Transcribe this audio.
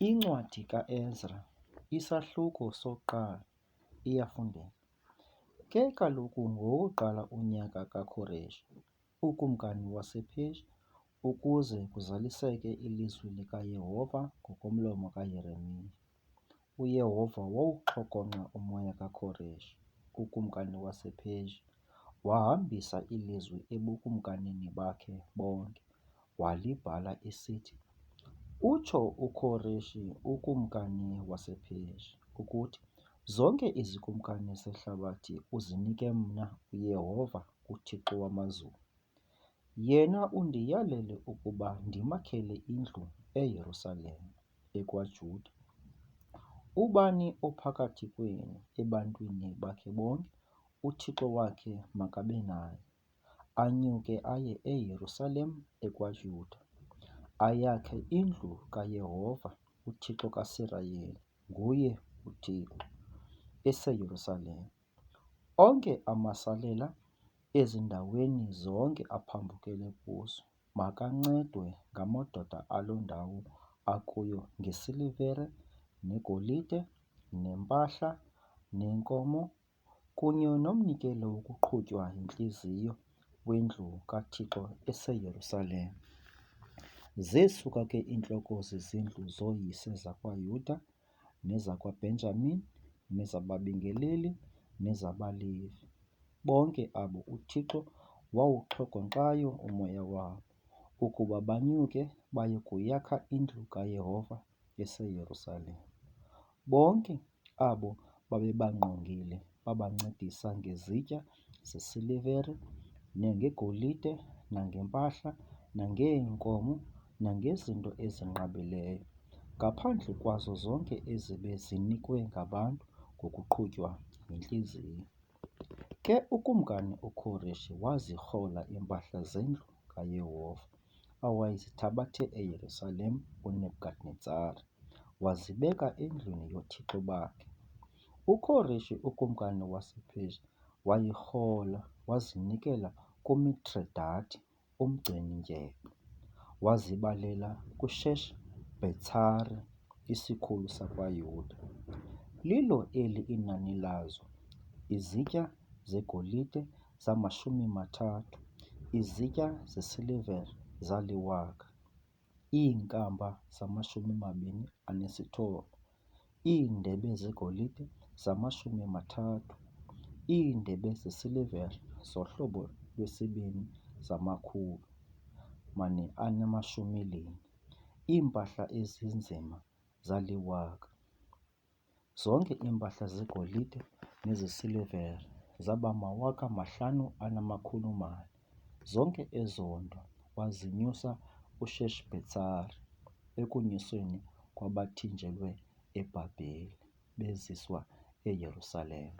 Incwadi kaEzra, Isahluko 1, iyafundeka. Ke kaloku ngowokuqala unyaka kaKhoreshi, ukumkani wasePeshia, ukuze kuzaliseke ilizwi likaYehova ngokomlomo kaYeremiya, uYehova wawuxhokonxa umoya kaKhoreshi, ukumkani wasePeshia, wahambisa ilizwi ebukumkanini bakhe bonke, walibhala esithi, "Utsho uKhoreshi ukumkani wasePeshia, ukuthi, zonke izikumkani zehlabathi uzinike mna uYehova uThixo wamazulu. Yena undiyalele ukuba ndimakhele indlu eYerusalem, ekwaJuda. Ubani ophakathi kwenu ebantwini bakhe bonke, uThixo wakhe makabe naye, anyuke aye eYerusalem ekwaJuda, ayakhe indlu kaYehova uThixo kaSirayeli, nguye uThixo, eseYerusalem. Onke amasalela ezindaweni zonke aphambukele kuzo makancedwe ngamadoda aloo ndawo akuyo ngesilivere, negolide, nempahla, neenkomo, kunye nomnikelo wokuqhutywa yintliziyo wendlu kaThixo eseYerusalem. Zesuka ke iintloko zezindlu zooyise zakwaYuda nezakwaBenjamini, nezababingeleli, nezabaLevi, bonke abo uThixo wawuxhokonxayo umoya wabo, ukuba banyuke baye kuyakha indlu kaYehova eseYerusalem. Bonke abo babebangqongile babancedisa ngezitya zesilivere, nangegolide, nangempahla, nangeenkomo, nangezinto ezinqabileyo, ngaphandle kwazo zonke ezibe zinikwe ngabantu ngokuqhutywa yintliziyo. Ke ukumkani uKhoreshi wazirhola iimpahla zendlu kaYehova awayezithabathe eYerusalem uNebhukhadinezari, wazibeka endlini yothixo bakhe. UKhoreshi ukumkani wasePeshia wayirhola wazinikela kuMithredathi umgcini-ndyebo, wazibalela kuSheshibhazari isikhulu sakwaYuda. Lilo eli inani lazo: izitya zegolide zama-30, izitya zesilivere zali-1,000, iinkamba zama-29, iindebe zegolide zama-30, iindebe zesilivere zohlobo lwesibini zama-420, iimpahla ezinzima zali-1,000. Zonke iimpahla zegolide nezesilivere zaba 5,400. Zonke ezo nto wazinyusa uSheshibhazari ekunyusweni kwabathinjelwe eBhabheli, beziswa eYerusalem.